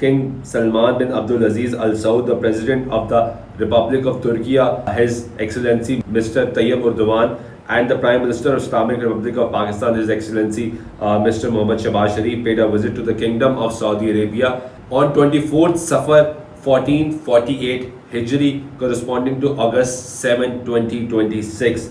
King Salman bin Abdul Aziz Al Saud, the President of the Republic of Turkey, His Excellency Mr. Tayyip Erdogan, and the Prime Minister of Islamic Republic of Pakistan, His Excellency Mr. Mohammad Shahbaz Sharif, paid a visit to the Kingdom of Saudi Arabia on 24th Safar 1448 Hijri, corresponding to August 7, 2026.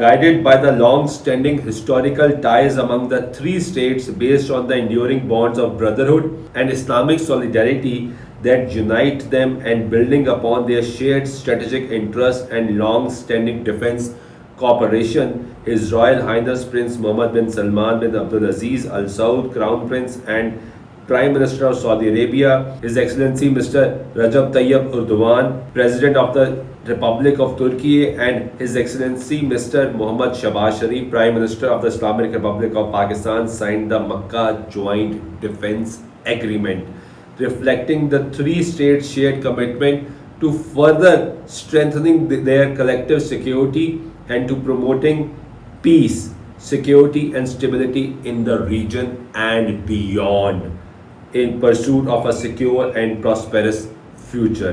guided by the long-standing historical ties among the 3 states based on the enduring bonds of brotherhood and Islamic solidarity that unite them and building upon their shared strategic interests and long-standing defense cooperation, His Royal Highness Prince Mohammed bin Salman bin Abdul Aziz Al Saud, Crown Prince and Prime Minister of Saudi Arabia, His Excellency Mr. Recep Tayyip Erdogan, President of the Republic of Turkey, and His Excellency Mr. Mohammad Shahbaz Sharif, Prime Minister of the Islamic Republic of Pakistan, signed the Makkah Joint Defence Agreement, reflecting the 3 states' shared commitment to further strengthening their collective security and to promoting peace, security and stability in the region and beyond, in pursuit of a secure and prosperous future।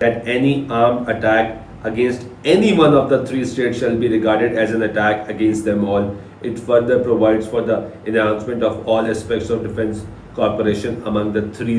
that any armed attack against any one of the 3 states shall be regarded as an attack against them all. It further provides for the enhancement of all aspects of defense cooperation among the 3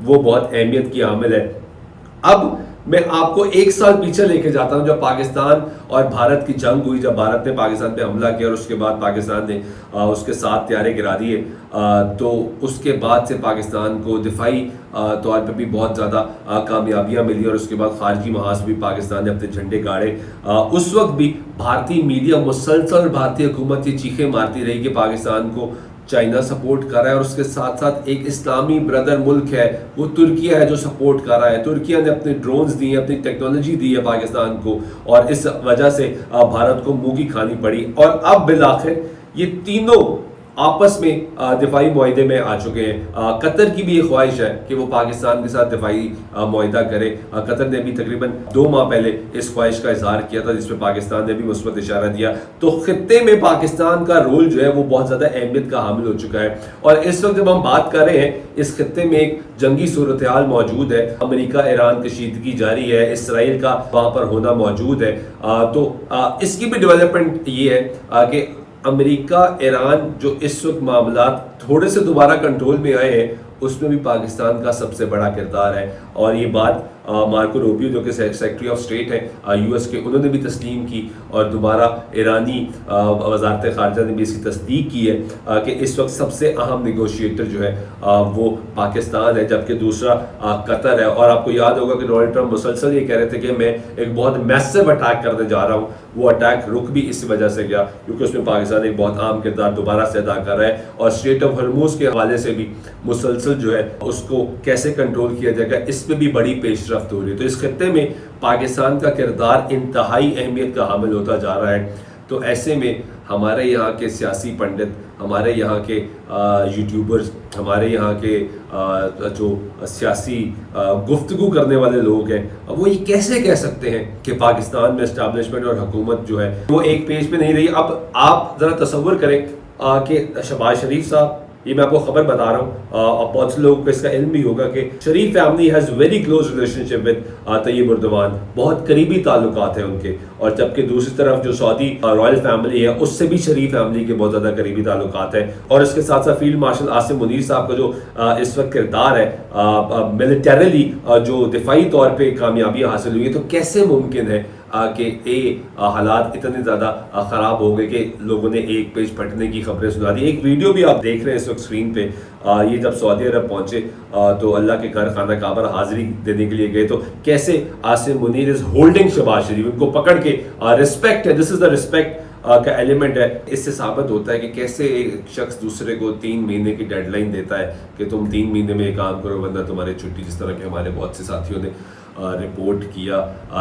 وہ بہت اہمیت کی حامل ہے۔ اب میں آپ کو 1 سال پیچھے لے کے جاتا ہوں، جب پاکستان اور بھارت کی جنگ ہوئی، جب بھارت نے پاکستان پہ حملہ کیا اور اس کے بعد پاکستان نے اس کے 7 طیارے گرا دیے، تو اس کے بعد سے پاکستان کو دفاعی طور پہ بھی بہت زیادہ کامیابیاں ملی، اور اس کے بعد خارجی محاذ بھی پاکستان نے اپنے جھنڈے گاڑے۔ اس وقت بھی بھارتی میڈیا مسلسل بھارتی حکومت یہ چیخیں مارتی رہی کہ پاکستان کو چائنا سپورٹ کر رہا ہے، اور اس کے ساتھ ساتھ ایک اسلامی بردر ملک ہے وہ ترکیہ ہے جو سپورٹ کر رہا ہے۔ ترکیہ نے اپنے ڈرونز دی ہیں، اپنی ٹیکنالوجی دی ہے پاکستان کو، اور اس وجہ سے بھارت کو منہ کی کھانی پڑی، اور اب بالآخر یہ تینوں آپس میں دفاعی معاہدے میں آ چکے ہیں۔ قطر کی بھی یہ خواہش ہے کہ وہ پاکستان کے ساتھ دفاعی معاہدہ کرے۔ قطر نے بھی تقریباً 2 ماہ پہلے اس خواہش کا اظہار کیا تھا، جس میں پاکستان نے بھی مثبت اشارہ دیا۔ تو خطے میں پاکستان کا رول جو ہے وہ بہت زیادہ اہمیت کا حامل ہو چکا ہے، اور اس وقت جب ہم بات کر رہے ہیں اس خطے میں ایک جنگی صورتحال موجود ہے، امریکہ ایران کشیدگی جاری ہے، اسرائیل کا وہاں پر ہونا موجود ہے، تو اس کی بھی ڈیولپمنٹ یہ ہے کہ امریکہ ایران جو اس وقت معاملات تھوڑے سے دوبارہ کنٹرول میں آئے ہیں، اس میں بھی پاکستان کا سب سے بڑا کردار ہے، اور یہ بات مارکو روبیو جو کہ سیکرٹری آف اسٹیٹ ہیں یو ایس کے، انہوں نے بھی تسلیم کی، اور دوبارہ ایرانی وزارت خارجہ نے بھی اس کی تصدیق کی ہے کہ اس وقت سب سے اہم نیگوشیٹر جو ہے وہ پاکستان ہے، جبکہ دوسرا قطر ہے۔ اور آپ کو یاد ہوگا کہ ڈونلڈ ٹرمپ مسلسل یہ کہہ رہے تھے کہ میں ایک بہت میسو اٹیک کرنے جا رہا ہوں، وہ اٹیک رک بھی اس وجہ سے گیا کیونکہ اس میں پاکستان ایک بہت اہم کردار دوبارہ سے ادا کر رہا ہے، اور اسٹریٹ آف ہرموز کے حوالے سے بھی مسلسل جو ہے اس کو کیسے کنٹرول کیا جائے گا، اس پہ بھی بڑی پیش رفت ہو رہی ہے۔ تو اس خطے میں پاکستان کا کردار انتہائی اہمیت کا حامل ہوتا جا رہا ہے۔ تو ایسے میں ہمارے یہاں کے سیاسی پنڈت، ہمارے یہاں کے یوٹیوبرز، ہمارے یہاں کے جو سیاسی گفتگو کرنے والے لوگ ہیں، وہ یہ کیسے کہہ سکتے ہیں کہ پاکستان میں اسٹیبلشمنٹ اور حکومت جو ہے وہ ایک پیج پہ نہیں رہی۔ اب آپ ذرا تصور کریں کہ شہباز شریف صاحب، یہ میں آپ کو خبر بتا رہا ہوں، اور بہت سے لوگوں کو اس کا علم بھی ہوگا کہ Sharif family has very close relationship with Tayyip Erdogan, بہت قریبی تعلقات ہیں ان کے، اور جبکہ دوسری طرف جو سعودی رائل فیملی ہے اس سے بھی شریف فیملی کے بہت زیادہ قریبی تعلقات ہیں۔ اور اس کے ساتھ ساتھ فیلڈ مارشل عاصم منیر صاحب کا جو اس وقت کردار ہے ملیٹریلی جو دفاعی طور پہ کامیابیاں حاصل ہوئی ہیں، تو کیسے ممکن ہے کہ حالات اتنے زیادہ خراب ہو گئے کہ لوگوں نے ایک پیج پھٹنے کی خبریں سنا دی۔ ایک ویڈیو بھی آپ دیکھ رہے ہیں اس وقت اسکرین پہ، یہ جب سعودی عرب پہنچے تو اللہ کے گھر خانہ کعبہ حاضری دینے کے لیے گئے، تو کیسے عاصم منیر از ہولڈنگ شہباز شریف، ان کو پکڑ کے رسپیکٹ ہے، دس از دا رسپیکٹ کا ایلیمنٹ ہے۔ اس سے ثابت ہوتا ہے کہ کیسے ایک شخص دوسرے کو 3 مہینے کی ڈیڈ لائن دیتا ہے کہ تم 3 مہینے میں یہ کام کرو ورنہ تمہاری چھٹی، جس طرح کے ہمارے بہت سے ساتھیوں نے رپورٹ کیا۔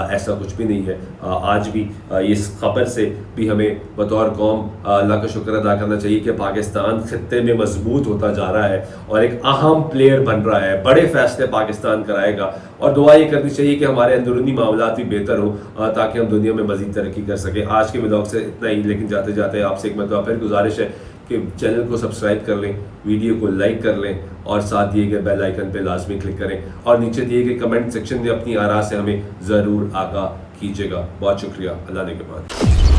ایسا کچھ بھی نہیں ہے۔ آج بھی اس خبر سے بھی ہمیں بطور قوم اللہ کا شکر ادا کرنا چاہیے کہ پاکستان خطے میں مضبوط ہوتا جا رہا ہے اور ایک اہم پلیئر بن رہا ہے، بڑے فیصلے پاکستان کرائے گا، اور دعا یہ کرنی چاہیے کہ ہمارے اندرونی معاملات بھی بہتر ہوں تاکہ ہم دنیا میں مزید ترقی کر سکیں۔ آج کے ولاگ سے اتنا ہی، لیکن جاتے جاتے آپ سے ایک مرتبہ پھر گزارش ہے کہ چینل کو سبسکرائب کر لیں، ویڈیو کو لائک کر لیں، اور ساتھ دیے گئے بیل آئیکن پہ لازمی کلک کریں، اور نیچے دیے گئے کمنٹ سیکشن میں اپنی آراء سے ہمیں ضرور آگاہ کیجیے گا۔ بہت شکریہ، اللہ نے کے بعد۔